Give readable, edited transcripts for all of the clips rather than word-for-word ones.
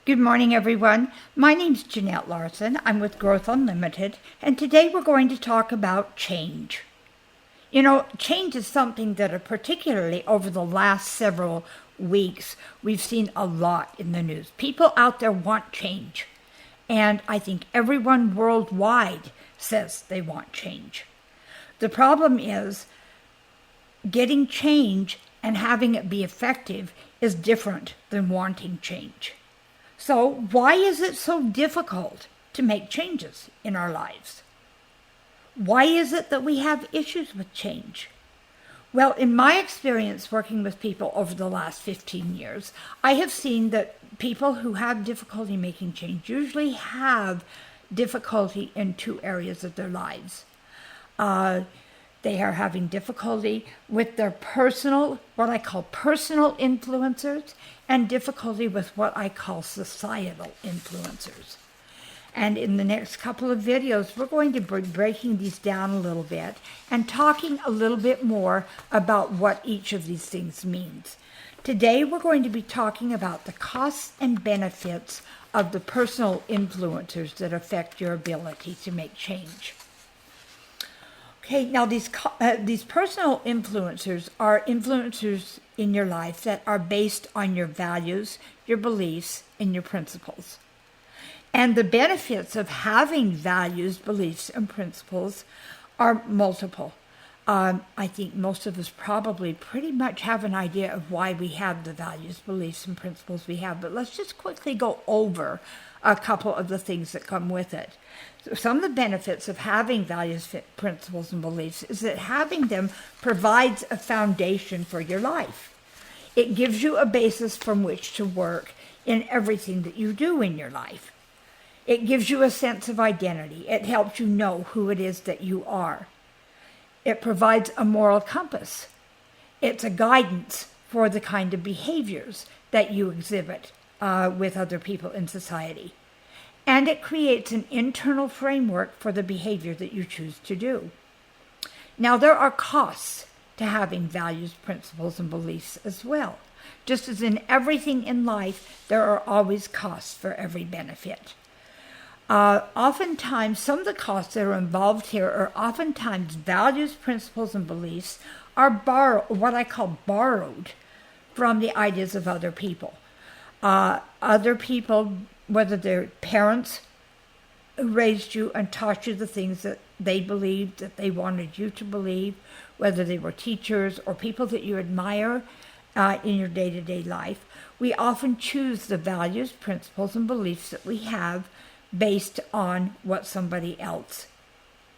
Good morning, everyone. My name's Jeanette Larson. I'm with Growth Unlimited, and today we're going to talk about change. You know, change is something that particularly over the last several weeks, we've seen a lot in the news. People out there want change, and I think everyone worldwide says they want change. The problem is getting change and having it be effective is different than wanting change. So why is it so difficult to make changes in our lives? Why is it that we have issues with change? Well, in my experience working with people over the last 15 years, I have seen that people who have difficulty making change usually have difficulty in two areas of their lives. They are having difficulty with their personal, what I call personal influencers, and difficulty with what I call societal influencers. And in the next couple of videos, we're going to be breaking these down a little bit and talking a little bit more about what each of these things means. Today, we're going to be talking about the costs and benefits of the personal influencers that affect your ability to make change. Okay, now these personal influencers are influencers in your life that are based on your values, your beliefs, and your principles. And the benefits of having values, beliefs, and principles are multiple. I think most of us probably pretty much have an idea of why we have the values, beliefs, and principles we have, but let's just quickly go over a couple of the things that come with it. Some of the benefits of having values, principles, and beliefs is that having them provides a foundation for your life. It gives you a basis from which to work in everything that you do in your life. It gives you a sense of identity. It helps you know who it is that you are. It provides a moral compass. It's a guidance for the kind of behaviors that you exhibit with other people in society. And it creates an internal framework for the behavior that you choose to do. Now, there are costs to having values, principles, and beliefs as well. Just as in everything in life, there are always costs for every benefit. Oftentimes, some of the costs that are involved here are oftentimes values, principles, and beliefs are what I call borrowed from the ideas of other people. Other people, whether they're parents who raised you and taught you the things that they believed, that they wanted you to believe, whether they were teachers or people that you admire in your day-to-day life, we often choose the values, principles, and beliefs that we have based on what somebody else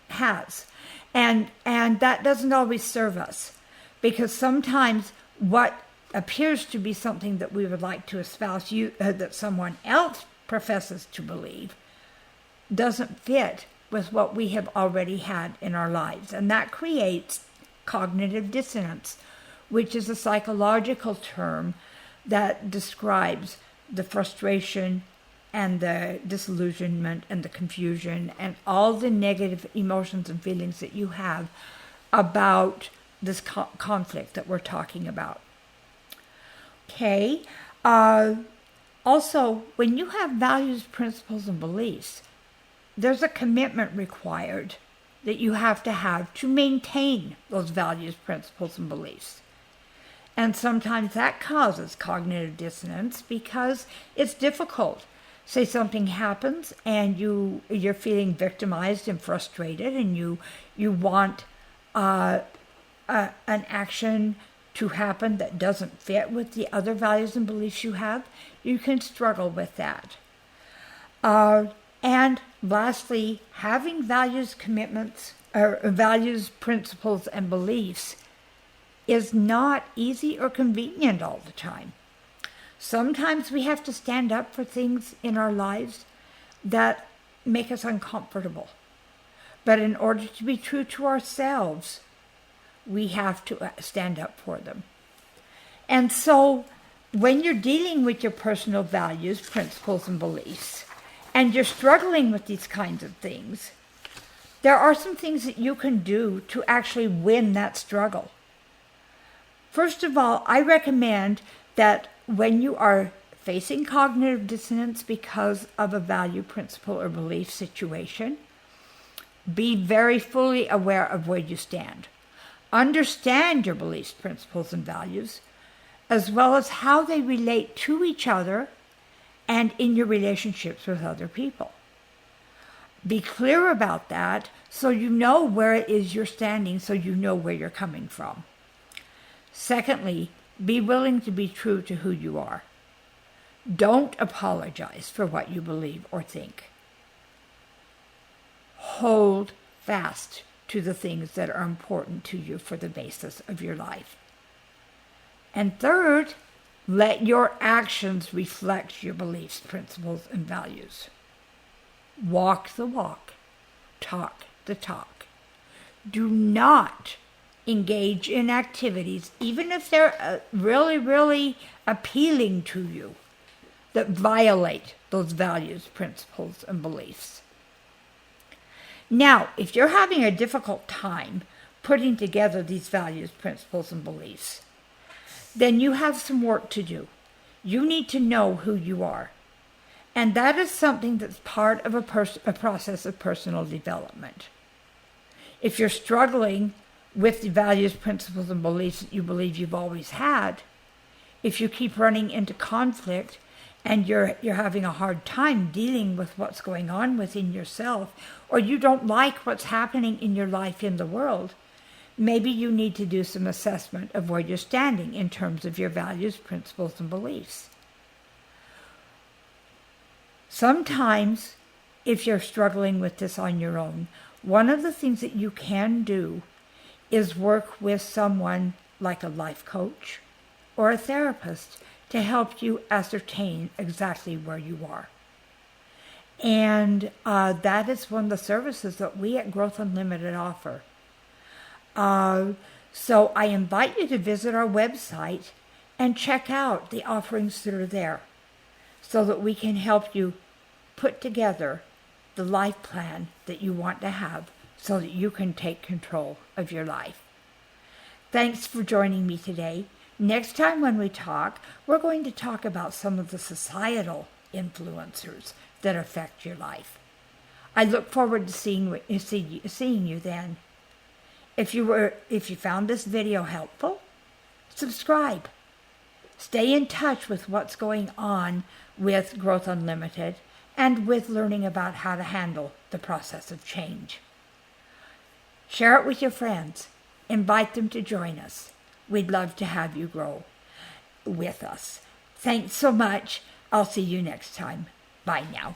has. And that doesn't always serve us, because sometimes what appears to be something that we would like to espouse that someone else professes to believe doesn't fit with what we have already had in our lives. And that creates cognitive dissonance, which is a psychological term that describes the frustration and the disillusionment and the confusion and all the negative emotions and feelings that you have about this conflict that we're talking about. Okay. Also, when you have values, principles, and beliefs, there's a commitment required that you have to maintain those values, principles, and beliefs. And sometimes that causes cognitive dissonance because it's difficult. Say something happens and you're feeling victimized and frustrated, and you want an action to happen that doesn't fit with the other values and beliefs you have. You can struggle with that. And lastly, having values, commitments, or values, principles, and beliefs is not easy or convenient all the time. Sometimes we have to stand up for things in our lives that make us uncomfortable. But in order to be true to ourselves, we have to stand up for them. And so when you're dealing with your personal values, principles, and beliefs, and you're struggling with these kinds of things, there are some things that you can do to actually win that struggle. First of all, I recommend that when you are facing cognitive dissonance because of a value, principle, or belief situation, be very fully aware of where you stand. Understand your beliefs, principles, and values, as well as how they relate to each other and in your relationships with other people. Be clear about that so you know where it is you're standing, so you know where you're coming from. Secondly, be willing to be true to who you are. Don't apologize for what you believe or think. Hold fast to the things that are important to you for the basis of your life. And third, let your actions reflect your beliefs, principles, and values. Walk the walk, talk the talk. Do not engage in activities, even if they're really, really appealing to you, that violate those values, principles, and beliefs. Now, if you're having a difficult time putting together these values, principles, and beliefs, then you have some work to do. You need to know who you are. And that is something that's part of a process of personal development. If you're struggling with the values, principles, and beliefs that you believe you've always had, if you keep running into conflict and you're having a hard time dealing with what's going on within yourself, or you don't like what's happening in your life in the world, maybe you need to do some assessment of where you're standing in terms of your values, principles, and beliefs. Sometimes, if you're struggling with this on your own, one of the things that you can do is work with someone like a life coach or a therapist to help you ascertain exactly where you are. And that is one of the services that we at Growth Unlimited offer. So I invite you to visit our website and check out the offerings that are there, so that we can help you put together the life plan that you want to have so that you can take control of your life. Thanks for joining me today. Next time when we talk, we're going to talk about some of the societal influencers that affect your life. I look forward to seeing you then. If you found this video helpful, subscribe. Stay in touch with what's going on with Growth Unlimited and with learning about how to handle the process of change. Share it with your friends. Invite them to join us. We'd love to have you grow with us. Thanks so much. I'll see you next time. Bye now.